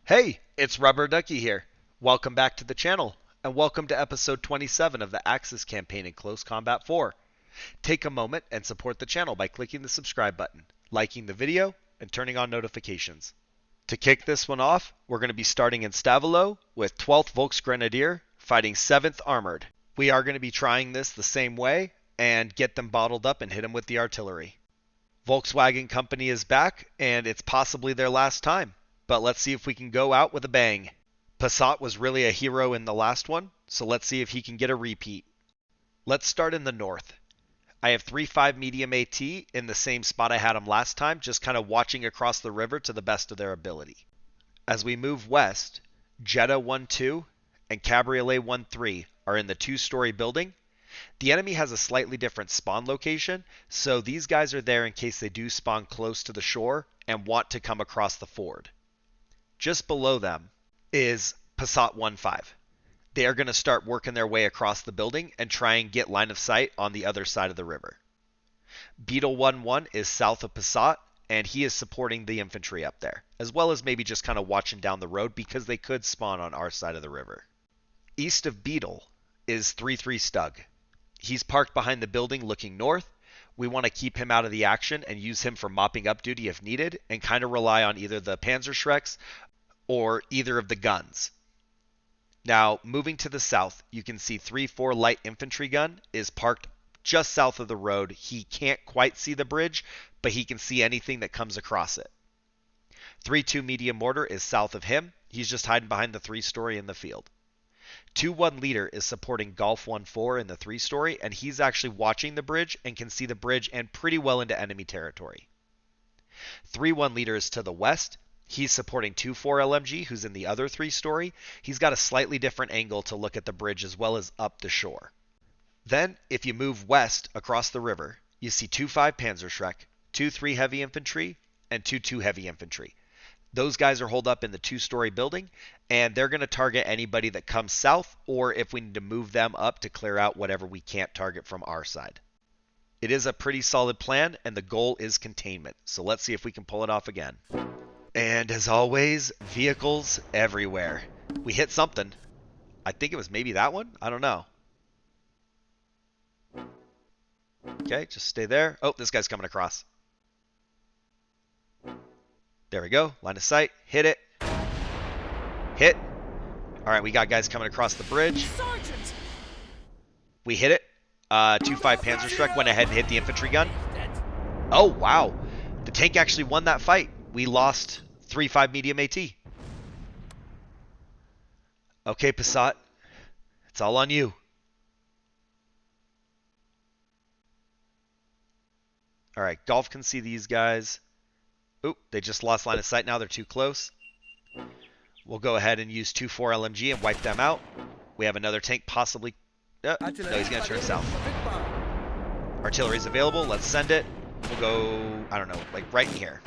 Hey, it's Rubber Ducky here. Welcome back to the channel, and welcome to episode 27 of the Axis campaign in Close Combat 4. Take a moment and support the channel by clicking the subscribe button, liking the video, and turning on notifications. To kick this one off, we're going to be starting in Stavelot with 12th Volksgrenadier fighting 7th Armored. We are going to be trying this the same way and get them bottled up and hit them with the artillery. Volkswagen Company is back, and it's possibly their last time. But let's see if we can go out with a bang. Passat was really a hero in the last one, so let's see if he can get a repeat. Let's start in the north. I have 3-5 medium AT in the same spot I had him last time, just kind of watching across the river to the best of their ability. As we move west, Jetta 1-2 and Cabriolet 1-3 are in the 2-story building. The enemy has a slightly different spawn location, so these guys are there in case they do spawn close to the shore and want to come across the ford. Just below them is Passat 1-5. They are going to start working their way across the building and try and get line of sight on the other side of the river. Beetle 1-1 is south of Passat, and he is supporting the infantry up there, as well as maybe just kind of watching down the road because they could spawn on our side of the river. East of Beetle is 3-3 Stug. He's parked behind the building looking north. We want to keep him out of the action and use him for mopping up duty if needed, and kind of rely on either the Panzerschrecks or either of the guns. Now, moving to the south, you can see 3-4 light infantry gun is parked just south of the road. He can't quite see the bridge, but he can see anything that comes across it. 3-2 medium mortar is south of him. He's just hiding behind the 3-story in the field. 2-1 leader is supporting Golf 1-4 in the 3-story, and he's actually watching the bridge and can see the bridge and pretty well into enemy territory. 3-1 leader is to the west. He's supporting 2-4 LMG, who's in the other 3-story. He's got a slightly different angle to look at the bridge as well as up the shore. Then, if you move west across the river, you see 2-5 Panzerschreck, 2-3 heavy infantry, and 2-2 heavy infantry. Those guys are holed up in the 2-story building, and they're going to target anybody that comes south, or if we need to move them up to clear out whatever we can't target from our side. It is a pretty solid plan, and the goal is containment. So let's see if we can pull it off again. And as always, vehicles everywhere. We hit something. I think it was maybe that one. I don't know. Okay, just stay there. Oh, this guy's coming across. There we go. Line of sight. Hit it. Hit. All right, we got guys coming across the bridge. Sergeant! We hit it. 2-5 Panzerschreck went ahead and hit the infantry gun. Oh, wow. The tank actually won that fight. We lost 3-5 medium AT. Okay, Passat. It's all on you. All right, Golf can see these guys. Oop, they just lost line of sight now. They're too close. We'll go ahead and use 2-4 LMG and wipe them out. We have another tank possibly... no, he's going to turn south. Artillery's available. Let's send it. We'll go, I don't know, like right in here.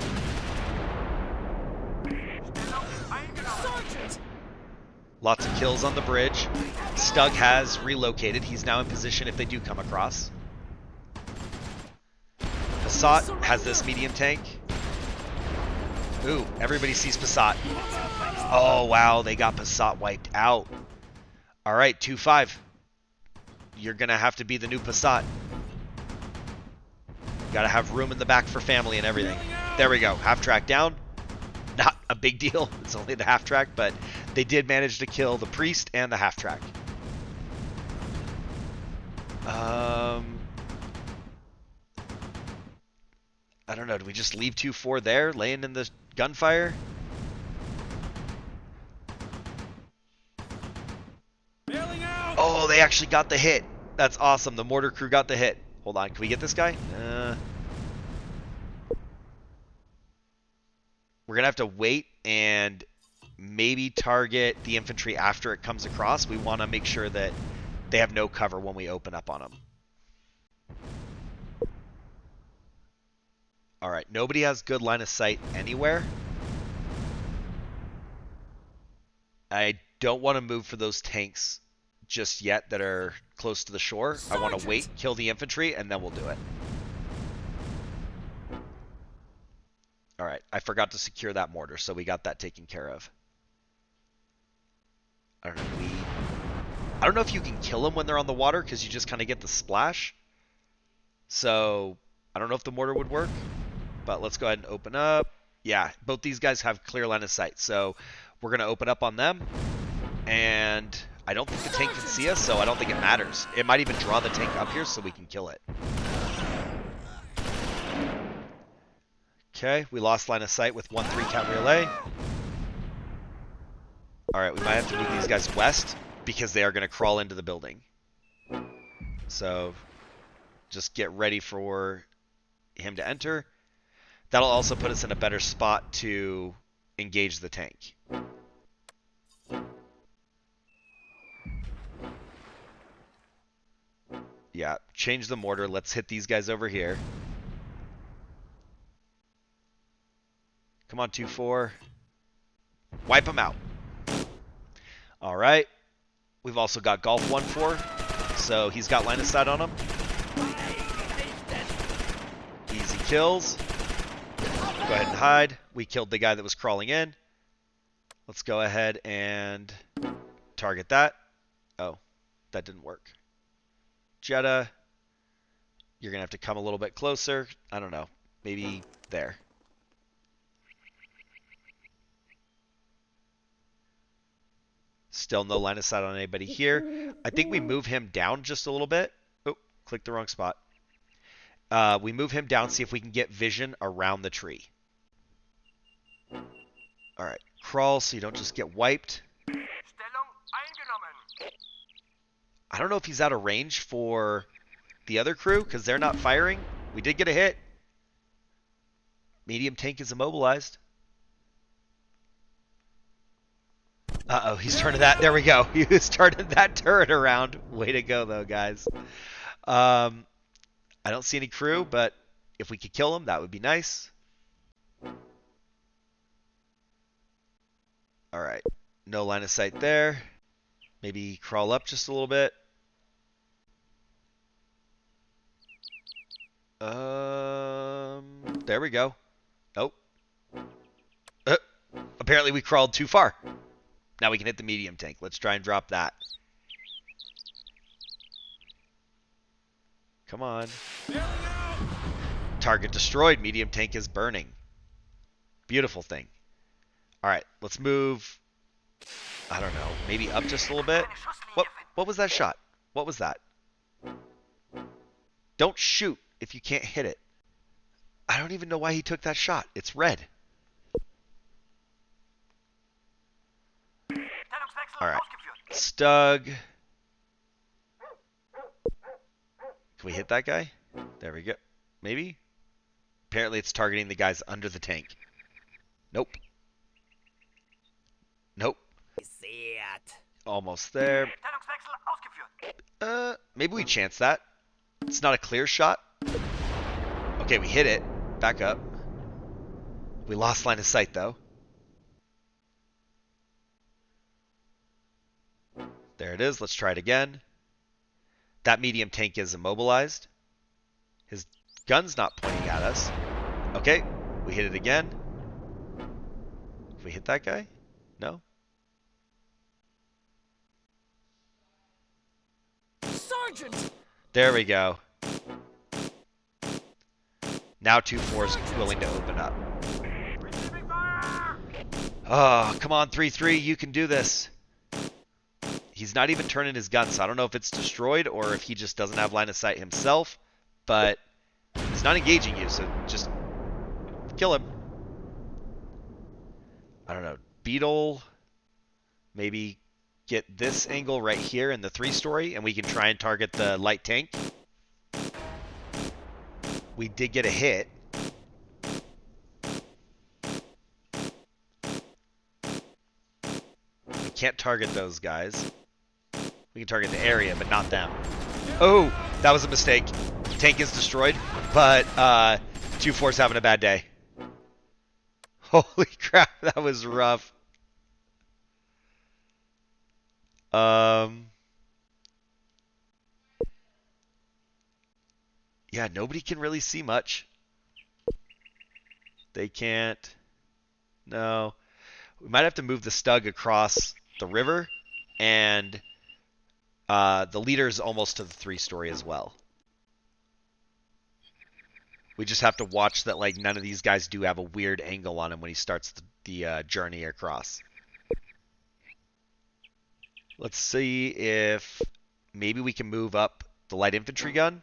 Lots of kills on the bridge. Stug has relocated. He's now in position if they do come across. Passat has this medium tank. Ooh, everybody sees Passat. Oh, wow, they got Passat wiped out. All right, 2-5. You're going to have to be the new Passat. Got to have room in the back for family and everything. There we go. Half track down. Not a big deal. It's only the half track, but they did manage to kill the priest and the half track. I don't know. Do we just leave 2-4 there, laying in the gunfire? Oh, they actually got the hit. That's awesome. The mortar crew got the hit. Hold on. Can we get this guy? We're going to have to wait and maybe target the infantry after it comes across. We want to make sure that they have no cover when we open up on them. All right. Nobody has good line of sight anywhere. I don't want to move for those tanks just yet that are close to the shore. I want to wait, kill the infantry, and then we'll do it. All right, I forgot to secure that mortar, so we got that taken care of. I don't know. I don't know if you can kill them when they're on the water because you just kind of get the splash. So I don't know if the mortar would work, but let's go ahead and open up. Yeah, both these guys have clear line of sight, so we're going to open up on them. And I don't think the tank can see us, so I don't think it matters. It might even draw the tank up here so we can kill it. Okay, we lost line of sight with 1-3 counter relay. Alright, we might have to move these guys west because they are going to crawl into the building. So just get ready for him to enter. That'll also put us in a better spot to engage the tank. Yeah, change the mortar. Let's hit these guys over here. Come on, 2-4. Wipe them out. All right. We've also got Golf 1-4, so he's got line of sight on him. Easy kills. Go ahead and hide. We killed the guy that was crawling in. Let's go ahead and target that. Oh, that didn't work. Jetta, you're going to have to come a little bit closer. I don't know. Maybe there. Still no line of sight on anybody here. I think we move him down just a little bit. Oh, clicked the wrong spot. We move him down, see if we can get vision around the tree. All right, crawl so you don't just get wiped. I don't know if he's out of range for the other crew because they're not firing. We did get a hit. Medium tank is immobilized. Uh-oh, he's turning that. There we go. He was turning that turret around. Way to go, though, guys. I don't see any crew, but if we could kill him, that would be nice. All right. No line of sight there. Maybe crawl up just a little bit. There we go. Nope. Apparently we crawled too far. Now we can hit the medium tank. Let's try and drop that. Come on. Target destroyed. Medium tank is burning. Beautiful thing. All right, let's move. I don't know. Maybe up just a little bit. What was that shot? What was that? Don't shoot if you can't hit it. I don't even know why he took that shot. It's red. All right. Stug. Can we hit that guy? There we go. Maybe? Apparently it's targeting the guys under the tank. Nope. Nope. Almost there. Maybe we chance that. It's not a clear shot. Okay, we hit it. Back up. We lost line of sight, though. There it is. Let's try it again. That medium tank is immobilized. His gun's not pointing at us. Okay, we hit it again. If we hit that guy? No? Sergeant! There we go. Now 2-4's willing to open up. Oh, come on, 3-3. You can do this. He's not even turning his gun, so I don't know if it's destroyed or if he just doesn't have line of sight himself, but he's not engaging you, so just kill him. I don't know. Beetle, maybe get this angle right here in the 3-story, and we can try and target the light tank. We did get a hit. We can't target those guys. We can target the area, but not them. Oh, that was a mistake. Tank is destroyed, but 2-4's having a bad day. Holy crap, that was rough. Yeah, nobody can really see much. They can't. No. We might have to move the Stug across the river and the leader is almost to the 3-story as well. We just have to watch that like none of these guys do have a weird angle on him when he starts the journey across. Let's see if maybe we can move up the light infantry gun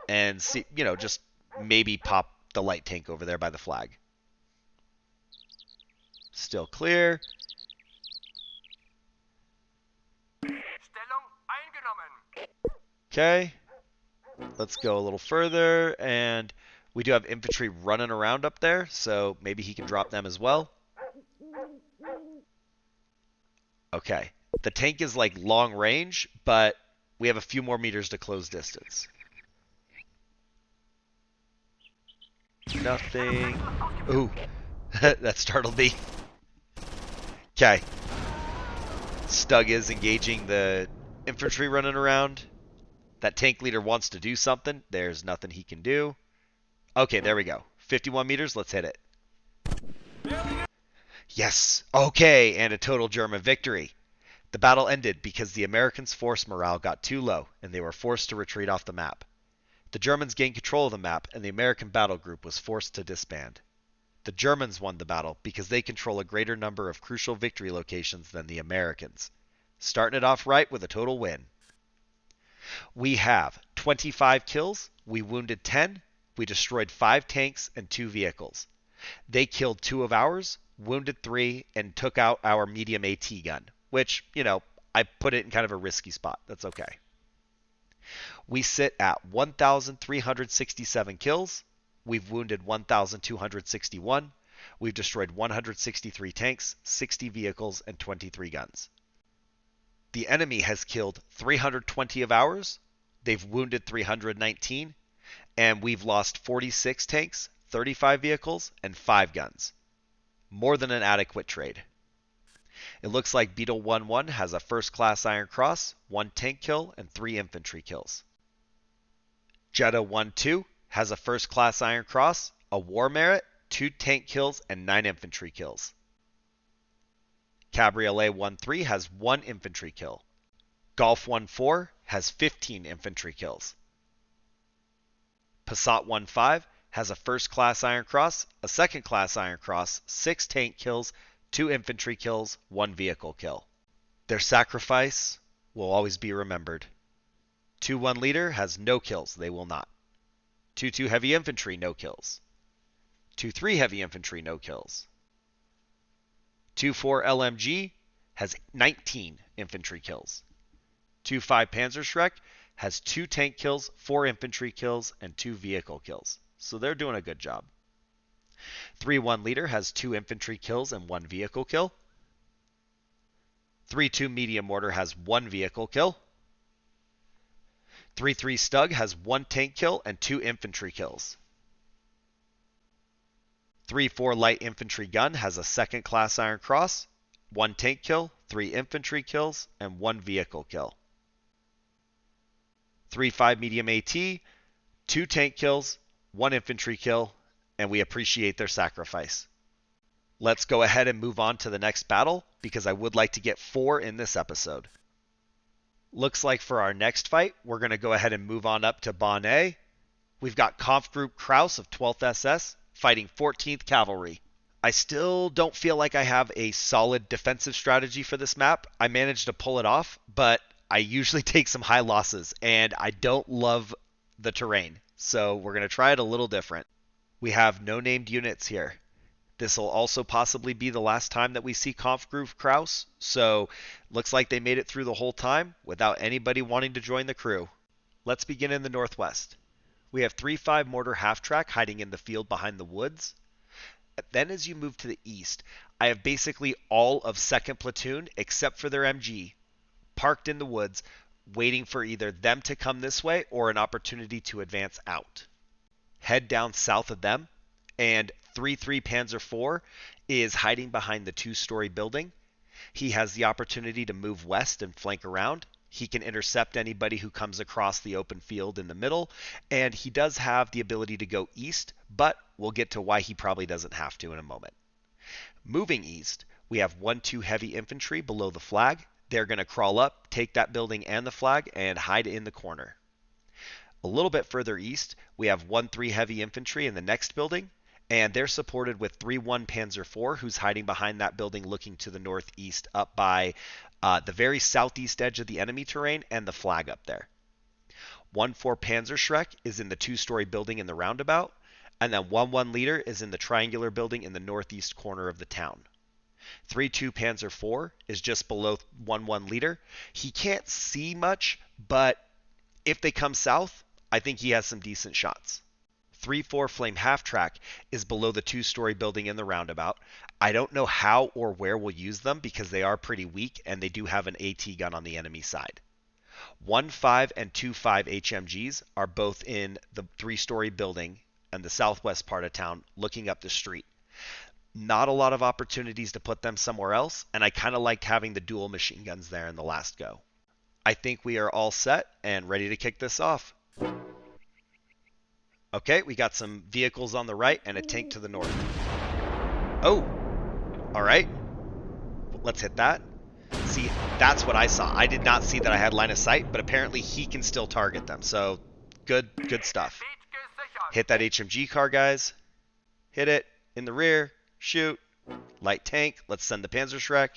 and see, just maybe pop the light tank over there by the flag. Still clear. Okay. Let's go a little further, and we do have infantry running around up there, so maybe he can drop them as well. Okay. The tank is like long range, but we have a few more meters to close distance. Nothing. Ooh, that startled me. Okay. Stug is engaging the infantry running around. That tank leader wants to do something. There's nothing he can do. Okay, there we go. 51 meters. Let's hit it. Yes. Okay, and a total German victory. The battle ended because the Americans' force morale got too low, and they were forced to retreat off the map. The Germans gained control of the map, and the American battle group was forced to disband. The Germans won the battle because they control a greater number of crucial victory locations than the Americans. Starting it off right with a total win. We have 25 kills, we wounded 10, we destroyed 5 tanks and 2 vehicles. They killed 2 of ours, wounded 3, and took out our medium AT gun, which, I put it in kind of a risky spot. That's okay. We sit at 1,367 kills. We've wounded 1,261. We've destroyed 163 tanks, 60 vehicles, and 23 guns. The enemy has killed 320 of ours. They've wounded 319. And we've lost 46 tanks, 35 vehicles, and 5 guns. More than an adequate trade. It looks like Beetle 1-1 has a first-class Iron Cross, 1 tank kill, and 3 infantry kills. Jetta 1-2 has a first-class Iron Cross, a War Merit, 2 tank kills, and 9 infantry kills. Cabriolet 1-3 has 1 infantry kill. Golf 1-4 has 15 infantry kills. Passat 1-5 has a first-class Iron Cross, a second-class Iron Cross, 6 tank kills, 2 infantry kills, 1 vehicle kill. Their sacrifice will always be remembered. 2-1 leader has no kills, they will not. 2-2 heavy infantry, no kills. 2-3 heavy infantry, no kills. 2-4 LMG has 19 infantry kills. 2-5 Panzerschreck has 2 tank kills, 4 infantry kills, and 2 vehicle kills. So they're doing a good job. 3-1 leader has 2 infantry kills and 1 vehicle kill. 3-2 medium mortar has 1 vehicle kill. 3-3 Stug has 1 tank kill and 2 infantry kills. 3-4 light infantry gun has a second class Iron Cross, 1 tank kill, 3 infantry kills, and 1 vehicle kill. 3-5 medium AT, 2 tank kills, 1 infantry kill, and we appreciate their sacrifice. Let's go ahead and move on to the next battle, because I would like to get 4 in this episode. Looks like for our next fight, we're going to go ahead and move on up to Baugnez. We've got Conf Group Kraus of 12th SS fighting 14th Cavalry. I still don't feel like I have a solid defensive strategy for this map. I managed to pull it off, but I usually take some high losses, and I don't love the terrain. So we're going to try it a little different. We have no named units here. This will also possibly be the last time that we see Conf Group Kraus, so looks like they made it through the whole time without anybody wanting to join the crew. Let's begin in the northwest. We have 3-5 mortar half-track hiding in the field behind the woods. Then as you move to the east, I have basically all of 2nd Platoon, except for their MG, parked in the woods, waiting for either them to come this way or an opportunity to advance out. Head down south of them, and 3-3 Panzer IV is hiding behind the 2-story building. He has the opportunity to move west and flank around. He can intercept anybody who comes across the open field in the middle, and he does have the ability to go east, but we'll get to why he probably doesn't have to in a moment. Moving east, we have 1-2 heavy infantry below the flag, they're going to crawl up, take that building and the flag, and hide in the corner. A little bit further east, we have 1-3 heavy infantry in the next building, and they're supported with 3-1 Panzer IV, who's hiding behind that building looking to the northeast up by the very southeast edge of the enemy terrain and the flag up there. 1-4 Panzerschreck is in the 2-story building in the roundabout, and then 1-1 Leader is in the triangular building in the northeast corner of the town. 3-2 Panzer IV is just below 1-1 Leader. He can't see much, but if they come south, I think he has some decent shots. 3-4 Flame Half-Track is below the 2-story building in the roundabout. I don't know how or where we'll use them because they are pretty weak and they do have an AT gun on the enemy side. 1-5 and 2-5 HMGs are both in the 3-story building and the southwest part of town looking up the street. Not a lot of opportunities to put them somewhere else, and I kind of liked having the dual machine guns there in the last go. I think we are all set and ready to kick this off. Okay, we got some vehicles on the right and a tank to the north. Oh, all right. Let's hit that. See, that's what I saw. I did not see that I had line of sight, but apparently he can still target them. So good stuff. Hit that HMG car, guys. Hit it in the rear. Shoot. Light tank. Let's send the Panzerschreck.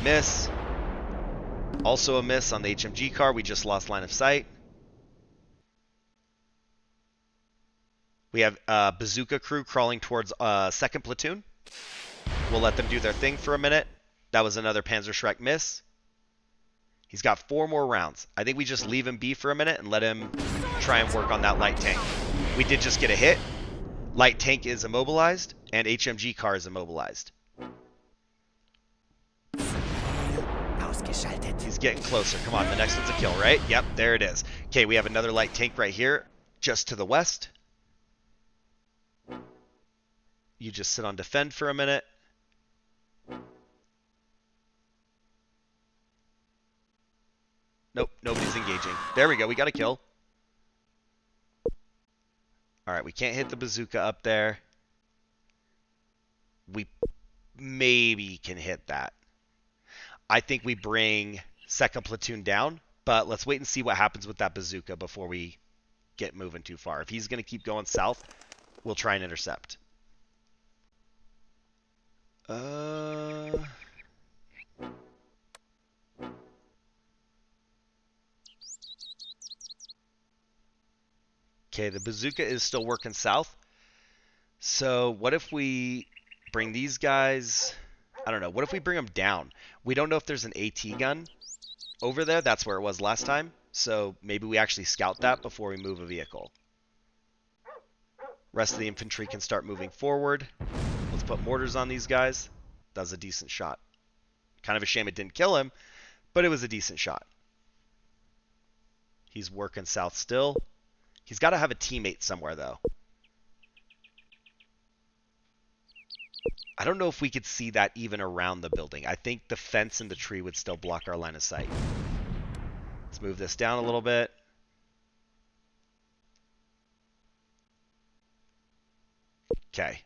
Miss. Also a miss on the HMG car. We just lost line of sight. We have bazooka crew crawling towards second platoon. We'll let them do their thing for a minute. That was another Panzerschreck miss. He's got 4 more rounds. I think we just leave him be for a minute and let him try and work on that light tank. We did just get a hit. Light tank is immobilized, and HMG car is immobilized. He's getting closer. Come on, the next one's a kill, right? Yep, there it is. Okay, we have another light tank right here, just to the west. You just sit on defend for a minute. Nope, nobody's engaging. There we go, we got a kill. Alright, we can't hit the bazooka up there. We maybe can hit that. I think we bring second platoon down, but let's wait and see what happens with that bazooka before we get moving too far. If he's going to keep going south, we'll try and intercept. Okay, the bazooka is still working south. So what if we bring these guys... I don't know. What if we bring them down? We don't know if there's an AT gun over there. That's where it was last time. So maybe we actually scout that before we move a vehicle. Rest of the infantry can start moving forward. Let's put mortars on these guys. That was a decent shot. Kind of a shame it didn't kill him, but it was a decent shot. He's working south still. He's got to have a teammate somewhere, though. I don't know if we could see that even around the building. I think the fence and the tree would still block our line of sight. Let's move this down a little bit. Okay.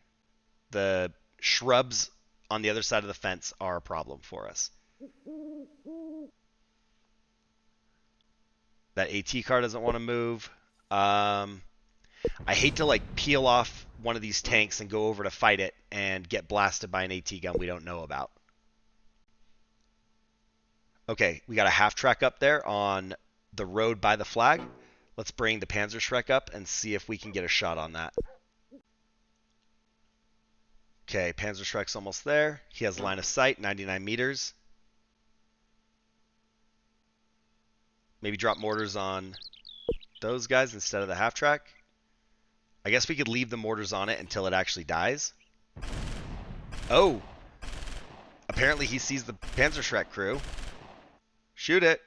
The shrubs on the other side of the fence are a problem for us. That AT car doesn't want to move. I hate to like peel off one of these tanks and go over to fight it and get blasted by an AT gun we don't know about. Okay, we got a half track up there on the road by the flag. Let's bring the Panzerschreck up and see if we can get a shot on that. Okay, Panzerschreck's almost there. He has line of sight, 99 meters. Maybe drop mortars on those guys instead of the half track. I guess we could leave the mortars on it until it actually dies. Oh! Apparently he sees the Panzerschreck crew. Shoot it.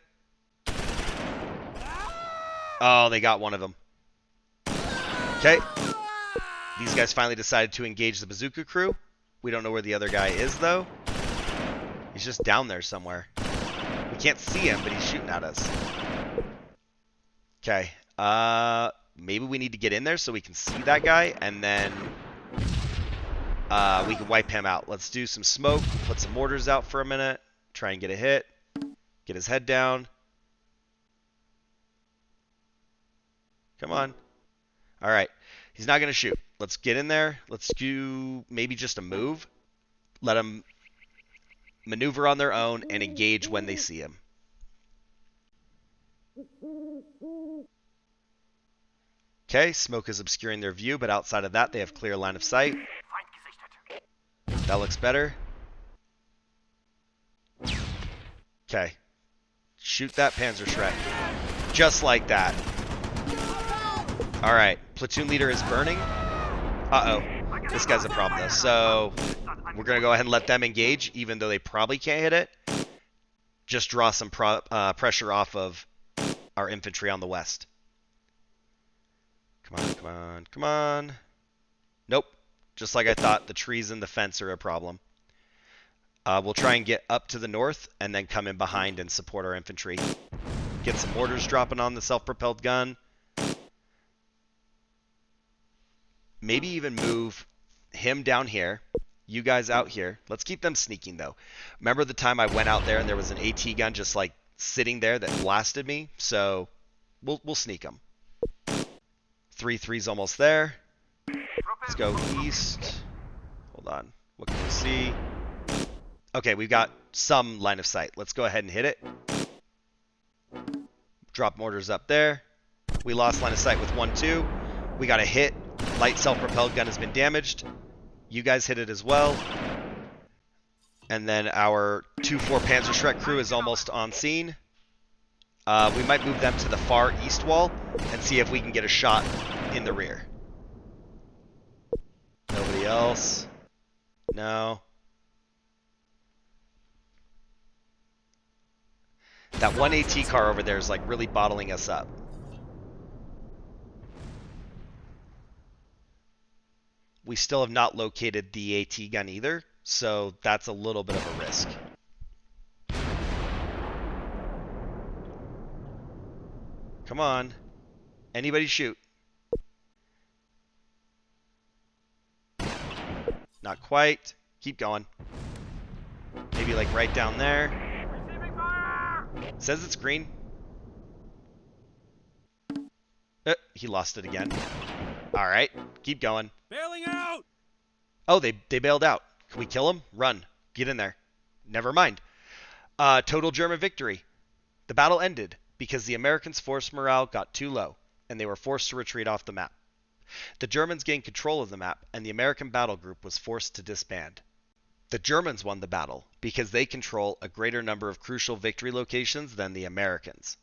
Oh, they got one of them. Okay. These guys finally decided to engage the bazooka crew. We don't know where the other guy is, though. He's just down there somewhere. We can't see him, but he's shooting at us. Okay. Maybe we need to get in there so we can see that guy, and then we can wipe him out. Let's do some smoke. Put some mortars out for a minute. Try and get a hit. Get his head down. Come on. All right. He's not going to shoot. Let's get in there. Let's do maybe just a move. Let them maneuver on their own and engage when they see him. Okay, smoke is obscuring their view, but outside of that, they have clear line of sight. That looks better. Okay. Shoot that Panzerschreck. Just like that. Alright, platoon leader is burning. Uh-oh. This guy's a problem, though. So, we're going to go ahead and let them engage, even though they probably can't hit it. Just draw some pressure off of our infantry on the west. Come on, come on, come on. Nope. Just like I thought, the trees and the fence are a problem. We'll try and get up to the north and then come in behind and support our infantry. Get some mortars dropping on the self-propelled gun. Maybe even move him down here. You guys out here. Let's keep them sneaking, though. Remember the time I went out there and there was an AT gun just like sitting there that blasted me? So we'll sneak them. 3-3's almost there. Let's go east. Hold on. What can we see? Okay, we've got some line of sight. Let's go ahead and hit it. Drop mortars up there. We lost line of sight with 1-2. We got a hit. Light self-propelled gun has been damaged. You guys hit it as well. And then our 2-4 Panzerschreck crew is almost on scene. We might move them to the far east wall and see if we can get a shot in the rear. Nobody else? No. That one AT car over there is like really bottling us up. We still have not located the AT gun either, so that's a little bit of a risk. Come on. Anybody shoot. Not quite. Keep going. Maybe like right down there. It says it's green. He lost it again. All right, keep going. Bailing out! Oh, they bailed out. Can we kill them? Run. Get in there. Never mind. Total German victory. The battle ended because the Americans' force morale got too low, and they were forced to retreat off the map. The Germans gained control of the map, and the American battle group was forced to disband. The Germans won the battle because they control a greater number of crucial victory locations than the Americans.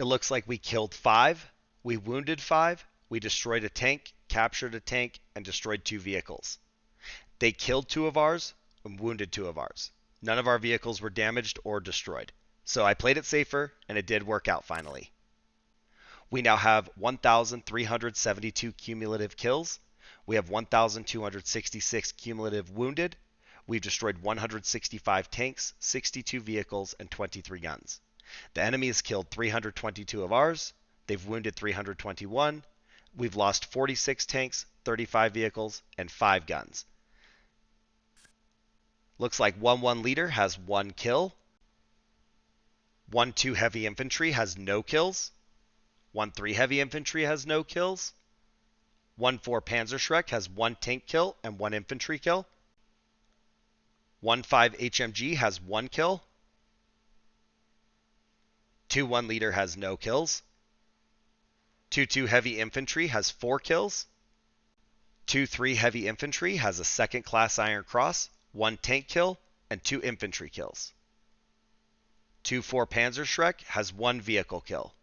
It looks like we killed 5, we wounded 5, we destroyed a tank, captured a tank, and destroyed 2 vehicles. They killed 2 of ours and wounded 2 of ours. None of our vehicles were damaged or destroyed. So I played it safer, and it did work out finally. We now have 1,372 cumulative kills. We have 1,266 cumulative wounded. We've destroyed 165 tanks, 62 vehicles, and 23 guns. The enemy has killed 322 of ours. They've wounded 321. We've lost 46 tanks, 35 vehicles, and 5 guns. Looks like 1-1 leader has 1 kill. 1-2 heavy infantry has no kills. 1-3 heavy infantry has no kills. 1-4 Panzerschreck has 1 tank kill and 1 infantry kill. 1-5 HMG has 1 kill. 2-1 leader has no kills. 2-2 heavy infantry has 4 kills. 2-3 heavy infantry has a 2nd class Iron Cross, 1 tank kill, and 2 infantry kills. 2-4 Panzerschreck has 1 vehicle kill.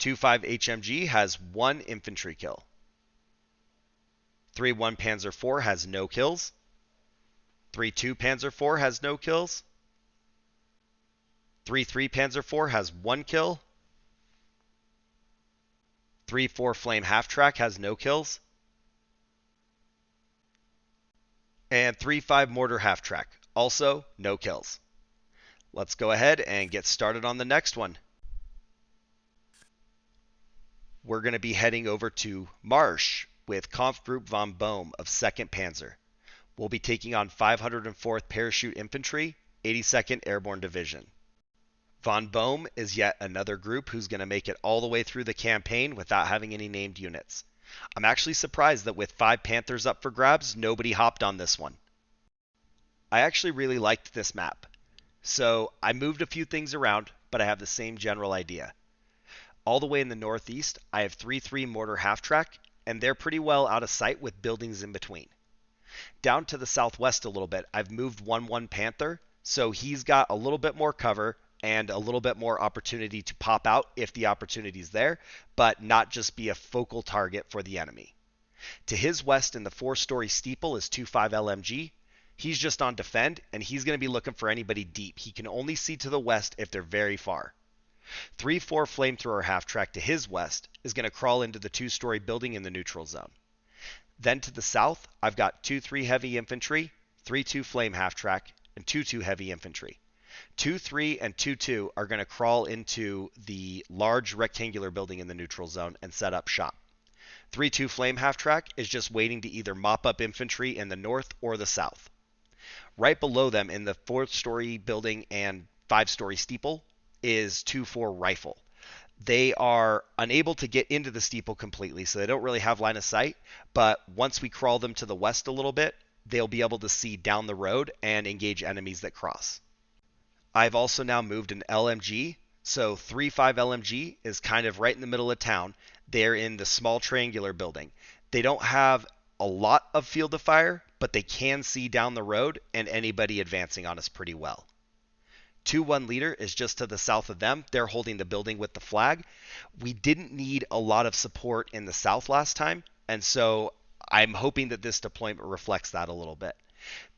2-5 HMG has 1 infantry kill. 3-1 Panzer IV has no kills. 3-2 Panzer IV has no kills. 3-3 Panzer IV has 1 kill. 3-4 Flame Half-Track has no kills. And 3-5 Mortar Half-Track, also no kills. Let's go ahead and get started on the next one. We're going to be heading over to Marche with Kampfgruppe von Bohm of 2nd Panzer. We'll be taking on 504th Parachute Infantry, 82nd Airborne Division. Von Bohm is yet another group who's going to make it all the way through the campaign without having any named units. I'm actually surprised that with 5 Panthers up for grabs, nobody hopped on this one. I actually really liked this map. So I moved a few things around, but I have the same general idea. All the way in the northeast, I have 3-3 mortar half-track, and they're pretty well out of sight with buildings in between. Down to the southwest a little bit, I've moved 1-1 Panther, so he's got a little bit more cover and a little bit more opportunity to pop out if the opportunity's there, but not just be a focal target for the enemy. To his west in the 4-story steeple is 2-5 LMG. He's just on defend, and he's going to be looking for anybody deep. He can only see to the west if they're very far. 3-4 flamethrower half-track to his west is going to crawl into the 2-story building in the neutral zone. Then to the south, I've got 2-3 heavy infantry, 3-2 flame half-track, and 2-2 heavy infantry. 2-3 and 2-2 are going to crawl into the large rectangular building in the neutral zone and set up shop. 3-2 flame half-track is just waiting to either mop up infantry in the north or the south. Right below them in the 4th-story building and 5-story steeple is 2-4 rifle. They are unable to get into the steeple completely, so they don't really have line of sight, but once we crawl them to the west a little bit, they'll be able to see down the road and engage enemies that cross. I've also now moved an LMG, so 3-5 LMG is kind of right in the middle of town. They're in the small triangular building. They don't have a lot of field of fire, but they can see down the road and anybody advancing on us pretty well. 2-1 leader is just to the south of them. They're holding the building with the flag. We didn't need a lot of support in the south last time, and so I'm hoping that this deployment reflects that a little bit.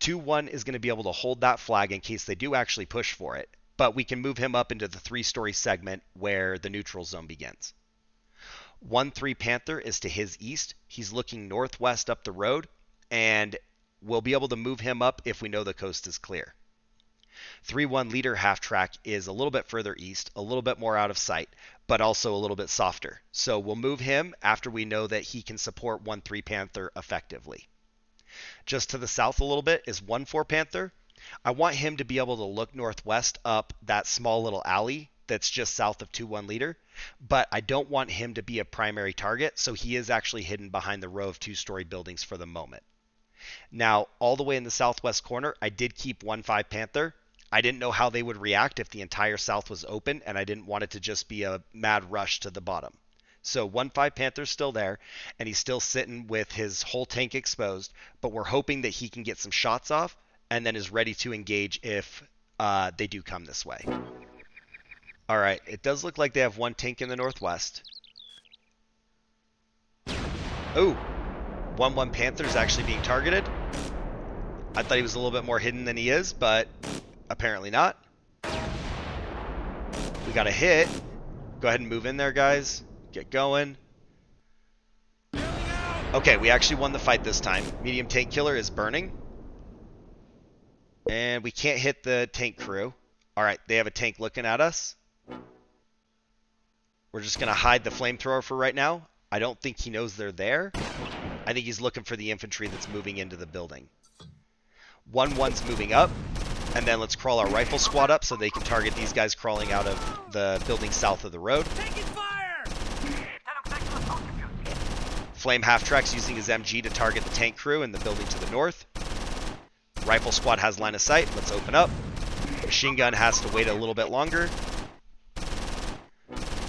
2-1 is going to be able to hold that flag in case they do actually push for it, but we can move him up into the 3-story segment where the neutral zone begins. 1-3 Panther is to his east. He's looking northwest up the road, and we'll be able to move him up if we know the coast is clear. 3-1 leader half-track is a little bit further east, a little bit more out of sight, but also a little bit softer. So we'll move him after we know that he can support 1-3 Panther effectively. Just to the south a little bit is 1-4 Panther. I want him to be able to look northwest up that small little alley that's just south of 2-1 leader, but I don't want him to be a primary target, so he is actually hidden behind the row of 2-story buildings for the moment. Now, all the way in the southwest corner, I did keep 1-5 Panther. I didn't know how they would react if the entire south was open, and I didn't want it to just be a mad rush to the bottom. So 1-5 Panther's still there, and he's still sitting with his whole tank exposed, but we're hoping that he can get some shots off and then is ready to engage if they do come this way. All right, it does look like they have one tank in the northwest. Oh, 1-1 Panther's actually being targeted. I thought he was a little bit more hidden than he is, but apparently not. We got a hit. Go ahead and move in there, guys. Get going. Okay, we actually won the fight this time. Medium tank killer is burning. And we can't hit the tank crew. Alright, they have a tank looking at us. We're just going to hide the flamethrower for right now. I don't think he knows they're there. I think he's looking for the infantry that's moving into the building. 1-1's moving up. And then let's crawl our rifle squad up so they can target these guys crawling out of the building south of the road. Flame half-track's using his MG to target the tank crew in the building to the north. Rifle squad has line of sight. Let's open up. Machine gun has to wait a little bit longer.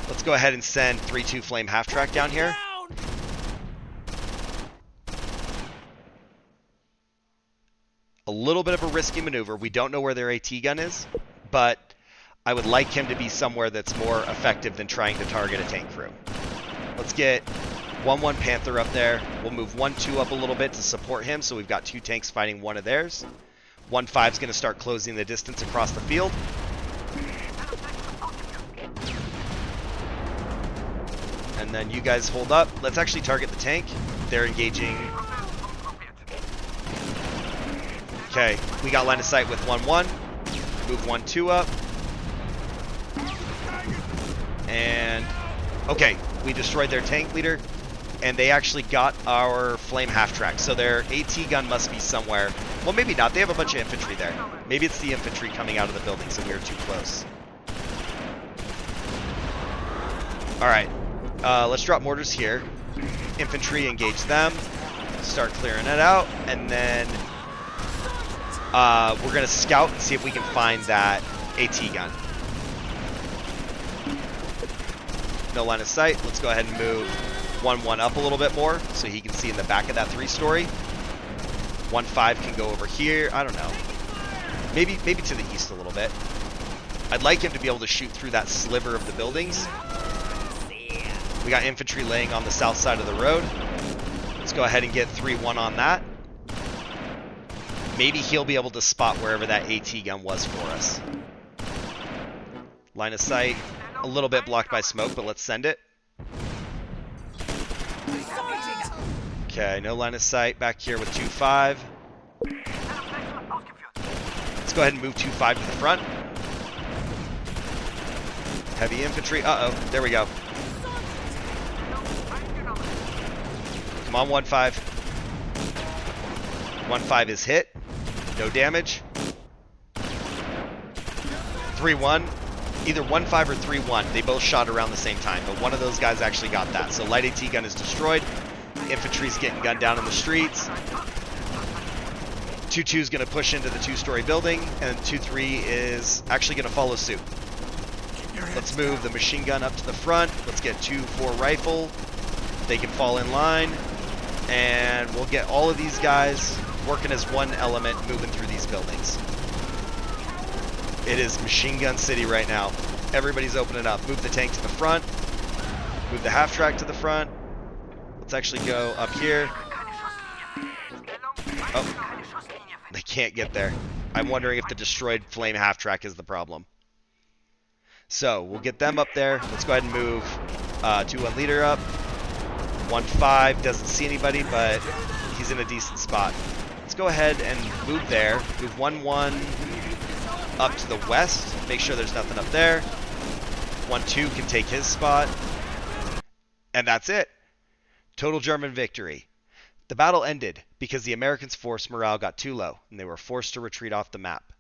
Let's go ahead and send 3-2 flame half-track down here. A little bit of a risky maneuver. We don't know where their AT gun is, but I would like him to be somewhere that's more effective than trying to target a tank crew. Let's get 1-1 Panther up there. We'll move 1-2 up a little bit to support him, so we've got two tanks fighting one of theirs. 1-5's going to start closing the distance across the field. And then you guys hold up. Let's actually target the tank. They're engaging. Okay, we got line of sight with 1-1. Move 1-2 up. And, okay, we destroyed their tank leader. and they actually got our flame half-track. So their AT gun must be somewhere. Well, maybe not. They have a bunch of infantry there. Maybe it's the infantry coming out of the buildings and we were too close. All right. Let's drop mortars here. Infantry, engage them. Start clearing it out. And then we're going to scout and see if we can find that AT gun. No line of sight. Let's go ahead and move 1-1 up a little bit more so he can see in the back of that 3-story. 1-5 can go over here. I don't know. Maybe to the east a little bit. I'd like him to be able to shoot through that sliver of the buildings. We got infantry laying on the south side of the road. Let's go ahead and get 3-1 on that. Maybe he'll be able to spot wherever that AT gun was for us. Line of sight. A little bit blocked by smoke, but let's send it. Okay, no line of sight back here with 2-5. Let's go ahead and move 2-5 to the front. Heavy infantry. Uh-oh, there we go. Come on, 1-5. 1-5 is hit. No damage. 3-1. Either 1-5 or 3-1. They both shot around the same time, but one of those guys actually got that. So light AT gun is destroyed. Infantry's getting gunned down in the streets. 2-2 is going to push into the 2-story building, and 2-3 is actually going to follow suit. Let's move the machine gun up to the front. Let's get 2-4 rifle. They can fall in line, and we'll get all of these guys working as one element moving through these buildings. It is machine gun city right now. Everybody's opening up. Move the tank to the front. Move the half-track to the front. Let's actually go up here. Oh, they can't get there. I'm wondering if the destroyed flame half-track is the problem. So, we'll get them up there. Let's go ahead and move 2-1 leader up. 1-5 doesn't see anybody, but he's in a decent spot. Let's go ahead and move there. Move 1-1 up to the west. Make sure there's nothing up there. 1-2 can take his spot. And that's it. Total German victory. The battle ended because the Americans' force morale got too low, and they were forced to retreat off the map.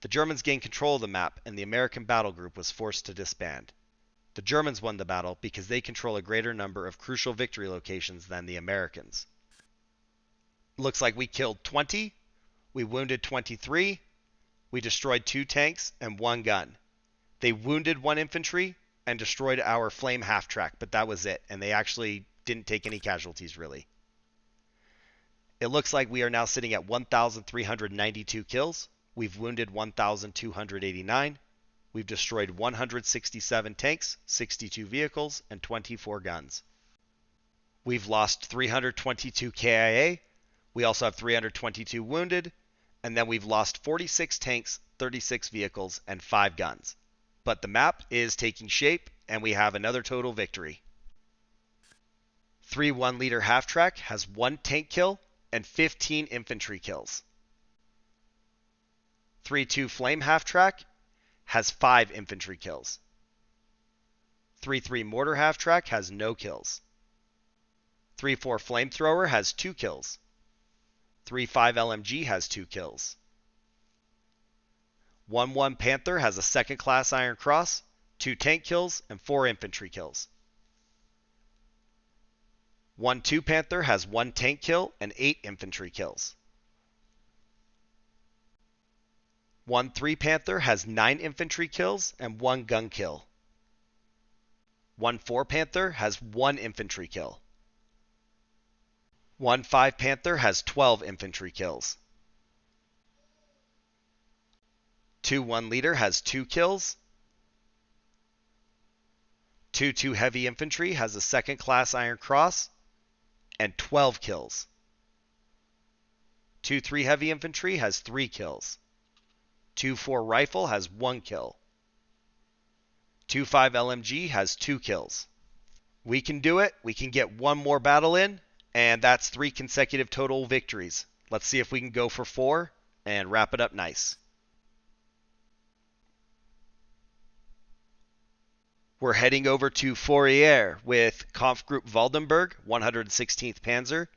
The Germans gained control of the map, and the American battle group was forced to disband. The Germans won the battle because they control a greater number of crucial victory locations than the Americans. Looks like we killed 20, we wounded 23, we destroyed 2 tanks and 1 gun. They wounded 1 infantry and destroyed our flame half-track, but that was it, and they actually didn't take any casualties, really. It looks like we are now sitting at 1,392 kills. We've wounded 1,289. We've destroyed 167 tanks, 62 vehicles, and 24 guns. We've lost 322 KIA. We also have 322 wounded. And then we've lost 46 tanks, 36 vehicles, and 5 guns. But the map is taking shape, and we have another total victory. 3-1 leader half-track has 1 tank kill and 15 infantry kills. 3-2 flame half-track has 5 infantry kills. 3-3 mortar half-track has no kills. 3-4 flamethrower has 2 kills. 3-5 LMG has 2 kills. 1-1 Panther has a second class Iron Cross, 2 tank kills, and 4 infantry kills. 1-2 Panther has 1 tank kill and 8 infantry kills. 1-3 Panther has 9 infantry kills and 1 gun kill. 1-4 Panther has 1 infantry kill. 1-5 Panther has 12 infantry kills. 2-1 Leader has 2 kills. 2-2 Heavy Infantry has a second class Iron Cross and 12 kills. 2-3 Heavy Infantry has 3 kills. 2-4 Rifle has 1 kill. 2-5 LMG has 2 kills. We can do it. We can get one more battle in, and that's 3 consecutive total victories. Let's see if we can go for 4 and wrap it up nice. We're heading over to Forrieres with Kampfgruppe Waldenburg, 116th Panzer.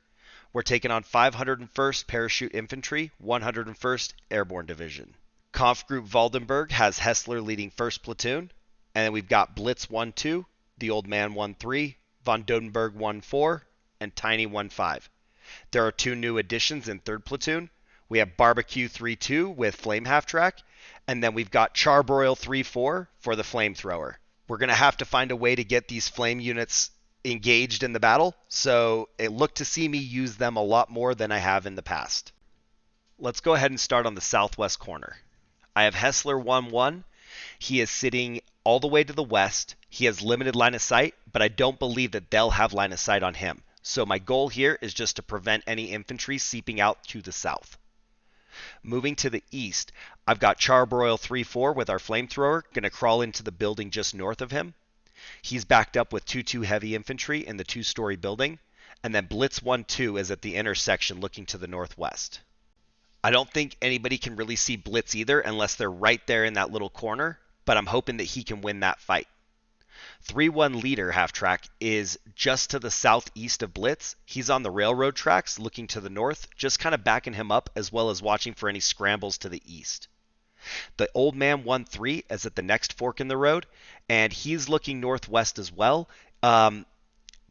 We're taking on 501st Parachute Infantry, 101st Airborne Division. Kampfgruppe Waldenburg has Hessler leading 1st Platoon, and then we've got Blitz 1-2, the Old Man 1-3, von Dodenberg 1-4, and Tiny 1-5. There are 2 new additions in 3rd Platoon. We have Barbecue 3-2 with Flame Half-Track, and then we've got Charbroil 3-4 for the Flamethrower. We're going to have to find a way to get these flame units engaged in the battle, so it looked to see me use them a lot more than I have in the past. Let's go ahead and start on the southwest corner. I have Hessler 1-1. He is sitting all the way to the west. He has limited line of sight, but I don't believe that they'll have line of sight on him. So my goal here is just to prevent any infantry seeping out to the south. Moving to the east, I've got Charbroil 3-4 with our flamethrower, going to crawl into the building just north of him. He's backed up with 2-2 heavy infantry in the 2-story building, and then Blitz 1-2 is at the intersection looking to the northwest. I don't think anybody can really see Blitz either unless they're right there in that little corner, but I'm hoping that he can win that fight. 3-1 leader half-track is just to the southeast of Blitz. He's on the railroad tracks looking to the north, just kind of backing him up as well as watching for any scrambles to the east. The Old Man 1-3 is at the next fork in the road, and he's looking northwest as well.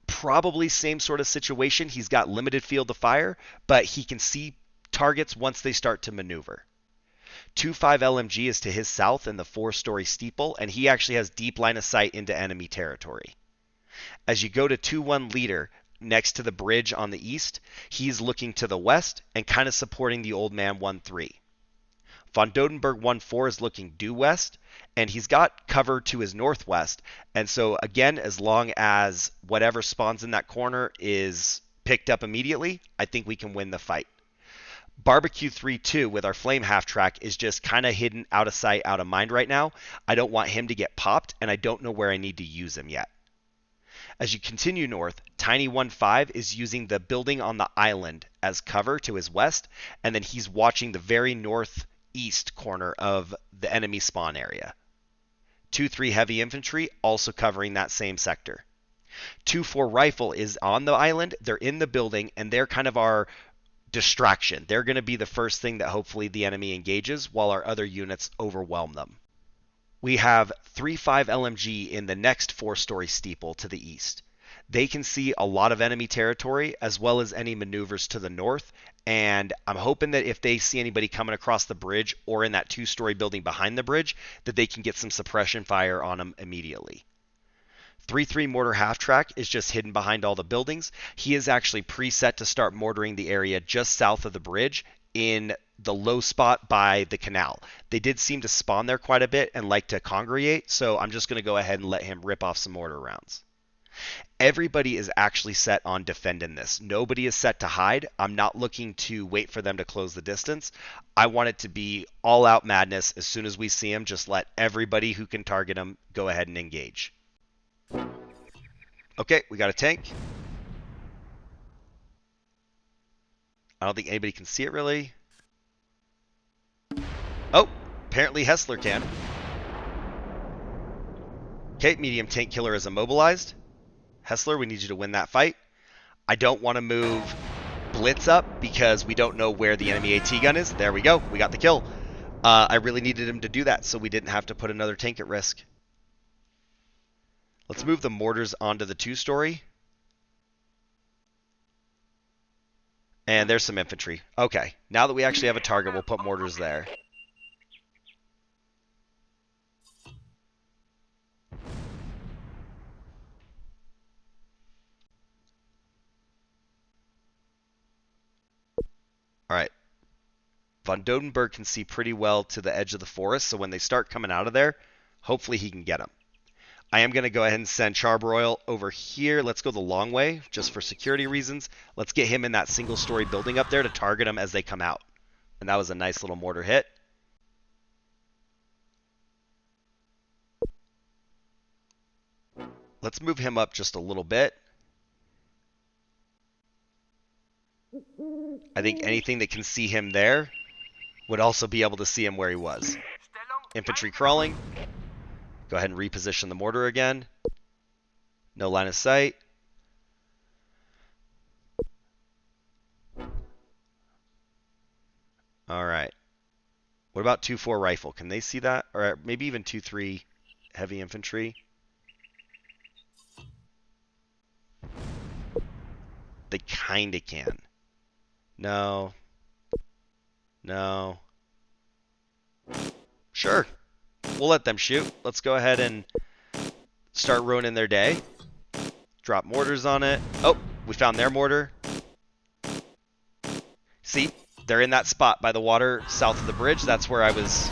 Probably same sort of situation. He's got limited field of fire, but he can see targets once they start to maneuver. 2-5 LMG is to his south in the 4-story steeple, and he actually has deep line of sight into enemy territory. As you go to 2-1 leader next to the bridge on the east, he's looking to the west and kind of supporting the Old Man 1-3. Von Dodenberg 1-4 is looking due west, and he's got cover to his northwest. And so again, as long as whatever spawns in that corner is picked up immediately, I think we can win the fight. Barbecue 3-2 with our flame half-track is just kind of hidden out of sight, out of mind right now. I don't want him to get popped, and I don't know where I need to use him yet. As you continue north, Tiny 1-5 is using the building on the island as cover to his west, and then he's watching the very northeast corner of the enemy spawn area. 2-3 heavy infantry also covering that same sector. 2-4 rifle is on the island, they're in the building, and they're kind of our distraction. They're going to be the first thing that hopefully the enemy engages while our other units overwhelm them. We have 3-5 LMG in the next 4-story steeple to the east. They can see a lot of enemy territory as well as any maneuvers to the north, and I'm hoping that if they see anybody coming across the bridge or in that 2-story building behind the bridge, that they can get some suppression fire on them immediately. 3-3 mortar half-track is just hidden behind all the buildings. He is actually preset to start mortaring the area just south of the bridge in the low spot by the canal. They did seem to spawn there quite a bit and like to congregate, so I'm just going to go ahead and let him rip off some mortar rounds. Everybody is actually set on defending this. Nobody is set to hide. I'm not looking to wait for them to close the distance. I want it to be all-out madness. As soon as we see him, just let everybody who can target him go ahead and engage. Okay, we got a tank. I don't think anybody can see it really. Oh, apparently Hessler can. Okay, medium tank killer is immobilized. Hessler, we need you to win that fight. I don't want to move Blitz up because we don't know where the enemy AT gun is. There we go. We got the kill. I really needed him to do that so we didn't have to put another tank at risk. Let's move the mortars onto the 2-story. And there's some infantry. Okay, now that we actually have a target, we'll put mortars there. Alright. Von Dodenberg can see pretty well to the edge of the forest, so when they start coming out of there, hopefully he can get them. I am going to go ahead and send Charbroil over here. Let's go the long way, just for security reasons. Let's get him in that single-story building up there to target them as they come out. And that was a nice little mortar hit. Let's move him up just a little bit. I think anything that can see him there would also be able to see him where he was. Infantry crawling. Go ahead and reposition the mortar again. No line of sight. All right. What about 2-4 rifle? Can they see that? Or maybe even 2-3 heavy infantry? They kind of can. No. No. Sure. We'll let them shoot. Let's go ahead and start ruining their day. Drop mortars on it. Oh, we found their mortar. See, they're in that spot by the water south of the bridge. That's where I was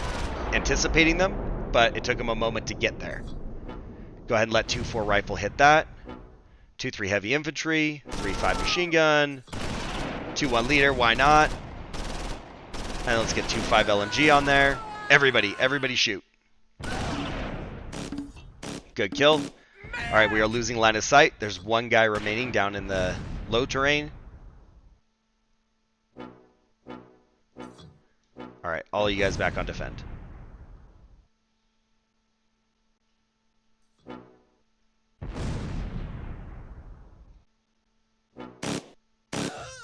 anticipating them, but it took them a moment to get there. Go ahead and let 2-4 rifle hit that. 2-3 heavy infantry. 3-5 machine gun. 2-1 leader. Why not? And let's get 2-5 LMG on there. Everybody shoot. Good kill. All right, we are losing line of sight. There's one guy remaining down in the low terrain. All right, all you guys back on defend.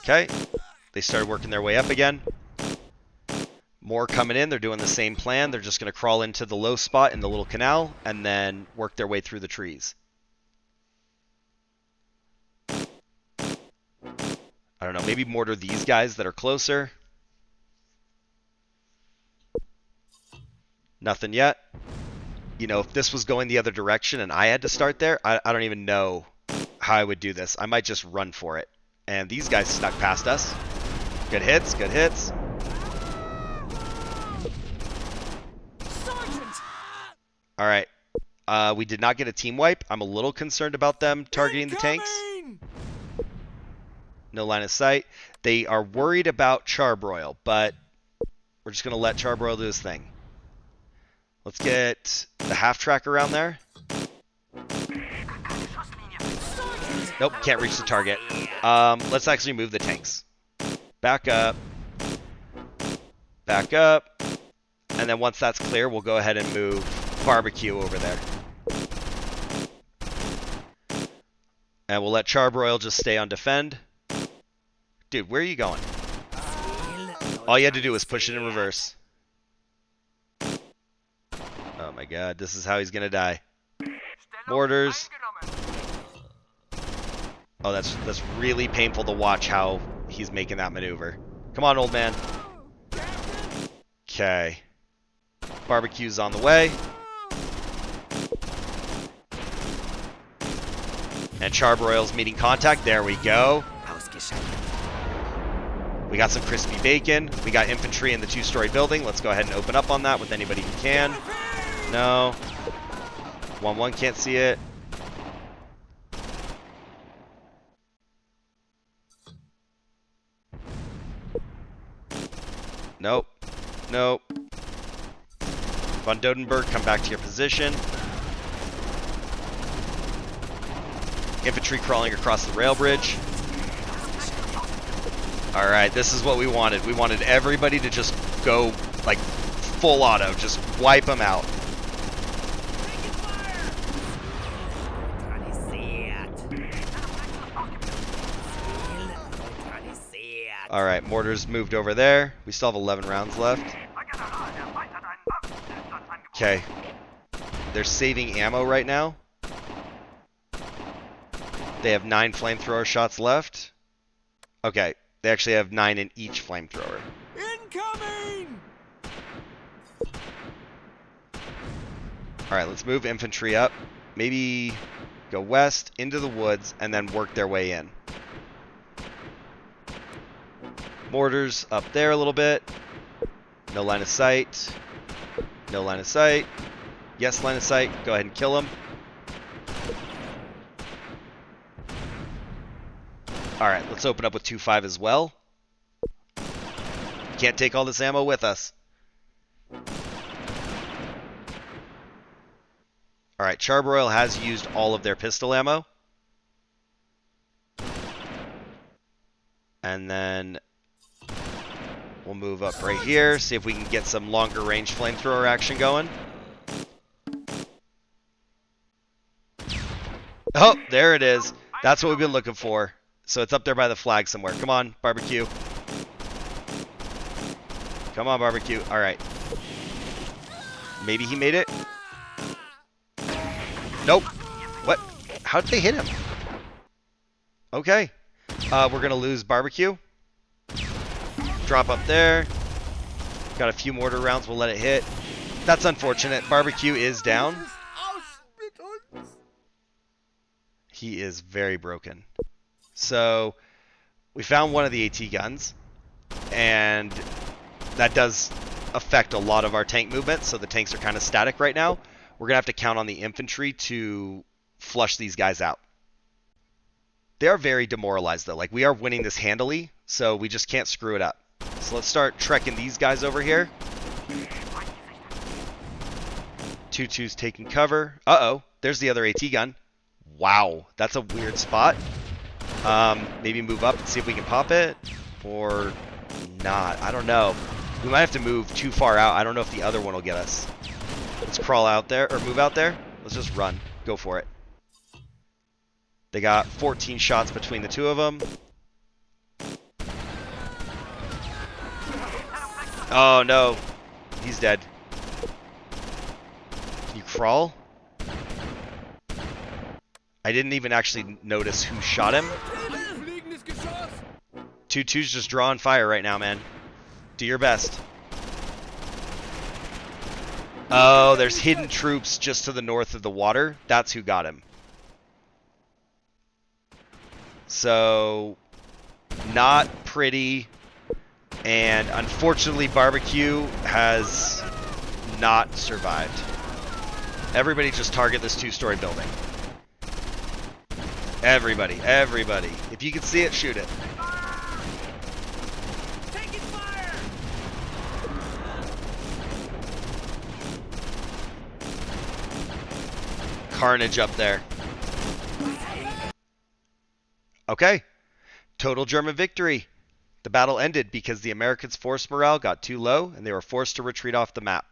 Okay, they started working their way up again. More coming in. They're doing the same plan. They're just going to crawl into the low spot in the little canal and then work their way through the trees. I don't know, maybe mortar these guys that are closer. Nothing yet. You know, if this was going the other direction and I had to start there, I don't even know how I would do this. I might just run for it. And these guys snuck past us. Good hits, good hits. All right. We did not get a team wipe. I'm a little concerned about them targeting the tanks. No line of sight. They are worried about Charbroil, but we're just going to let Charbroil do his thing. Let's get the half-track around there. Nope, can't reach the target. Let's actually move the tanks. Back up. Back up. And then once that's clear, we'll go ahead and move Barbecue over there. And we'll let Charbroil just stay on defend. Dude, where are you going? All you had to do was push it in reverse. Oh my god, this is how he's gonna die. Mortars. Oh, that's really painful to watch how he's making that maneuver. Come on, old man. Okay. Barbecue's on the way. And Charbroil's meeting contact. There we go. We got some crispy bacon. We got infantry in the 2-story building. Let's go ahead and open up on that with anybody who can. No. 1-1 can't see it. Nope. Nope. Von Dodenberg, come back to your position. Infantry crawling across the rail bridge. Alright, this is what we wanted. We wanted everybody to just go, like, full auto. Just wipe them out. Alright, mortars moved over there. We still have 11 rounds left. Okay. They're saving ammo right now. They have 9 flamethrower shots left. Okay. They actually have 9 in each flamethrower. Incoming! Alright, let's move infantry up. Maybe go west, into the woods, and then work their way in. Mortars up there a little bit. No line of sight. No line of sight. Yes, line of sight. Go ahead and kill him. Alright, let's open up with 2-5 as well. Can't take all this ammo with us. Alright, Charbroil has used all of their pistol ammo. And then we'll move up right here, see if we can get some longer range flamethrower action going. Oh, there it is. That's what we've been looking for. So it's up there by the flag somewhere. Come on, barbecue. Come on, barbecue. All right. Maybe he made it. Nope. What? How did they hit him? Okay. We're going to lose barbecue. Drop up there. Got a few mortar rounds. We'll let it hit. That's unfortunate. Barbecue is down. He is very broken. So we found one of the AT guns, and that does affect a lot of our tank movement, so the tanks are kind of static right now. We're going to have to count on the infantry to flush these guys out. They are very demoralized, though. Like, we are winning this handily, so we just can't screw it up. So let's start trekking these guys over here. 2-2's taking cover. Uh-oh, there's the other AT gun. Wow, that's a weird spot. Maybe move up and see if we can pop it, or not. I don't know. We might have to move too far out. I don't know if the other one will get us. Let's crawl out there, or move out there. Let's just run. Go for it. They got 14 shots between the two of them. Oh, no. He's dead. Can you crawl? I didn't even actually notice who shot him. 2-2's just drawing fire right now, man. Do your best. Oh, there's hidden troops just to the north of the water. That's who got him. So, not pretty. And unfortunately, barbecue has not survived. Everybody just target this 2-story building. Everybody, everybody. If you can see it, shoot it. Taking fire! Carnage up there. Okay. Total German victory. The battle ended because the Americans' force morale got too low and they were forced to retreat off the map.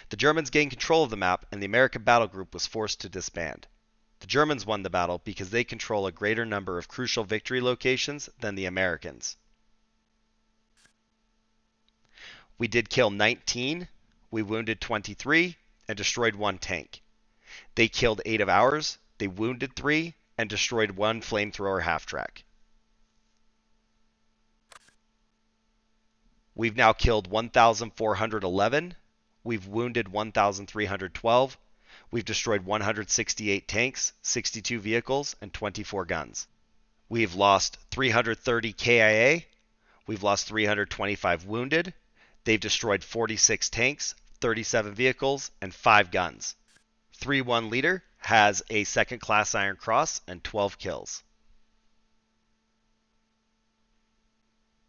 The Germans gained control of the map and the American battle group was forced to disband. The Germans won the battle because they control a greater number of crucial victory locations than the Americans. We did kill 19, we wounded 23, and destroyed 1 tank. They killed 8 of ours, they wounded 3, and destroyed 1 flamethrower half-track. We've now killed 1,411, we've wounded 1,312, we've destroyed 168 tanks, 62 vehicles, and 24 guns. We've lost 330 KIA. We've lost 325 wounded. They've destroyed 46 tanks, 37 vehicles, and 5 guns. 3-1 leader has a second-class Iron Cross and 12 kills.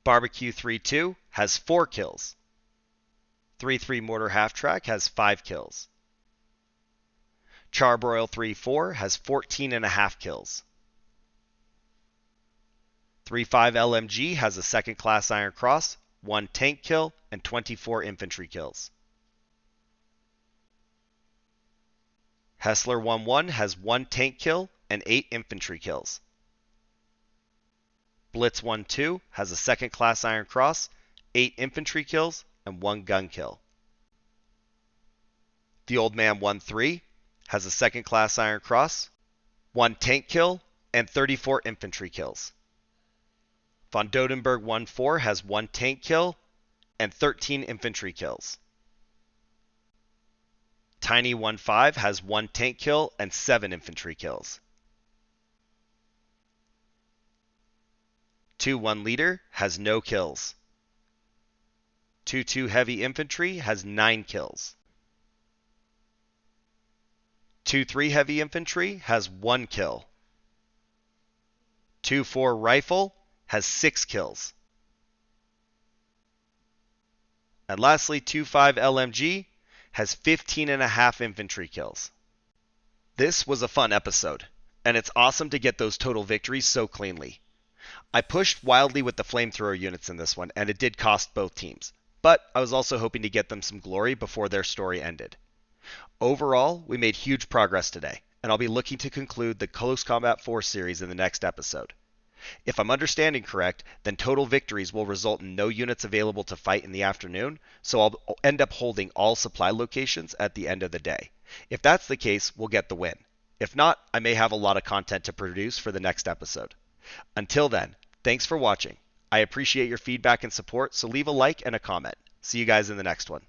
Barbecue 3-2 has 4 kills. 3-3 Mortar Half-Track has 5 kills. Charbroil 3-4 has 14.5 kills. 3-5 LMG has a second-class Iron Cross, 1 tank kill, and 24 infantry kills. Hessler 1-1 has 1 tank kill and 8 infantry kills. Blitz 1-2 has a second-class Iron Cross, 8 infantry kills, and 1 gun kill. The Old Man 1-3 has a second-class Iron Cross, 1 tank kill, and 34 infantry kills. Von Dodenberg 1-4 has 1 tank kill and 13 infantry kills. Tiny 1-5 has 1 tank kill and 7 infantry kills. 2-1 Leader has no kills. 2-2 Heavy Infantry has 9 kills. 2-3 Heavy Infantry has 1 kill. 2-4 Rifle has 6 kills. And lastly, 2-5 LMG has 15.5 infantry kills. This was a fun episode, and it's awesome to get those total victories so cleanly. I pushed wildly with the flamethrower units in this one, and it did cost both teams, but I was also hoping to get them some glory before their story ended. Overall, we made huge progress today, and and I'll be looking to conclude the Close Combat 4 series in the next episode. If I'm understanding correct, then total victories will result in no units available to fight in the afternoon, so I'll end up holding all supply locations at the end of the day. If that's the case, we'll get the win. If not, I may have a lot of content to produce for the next episode. Until then, thanks for watching. I appreciate your feedback and support, so leave a like and a comment. See you guys in the next one.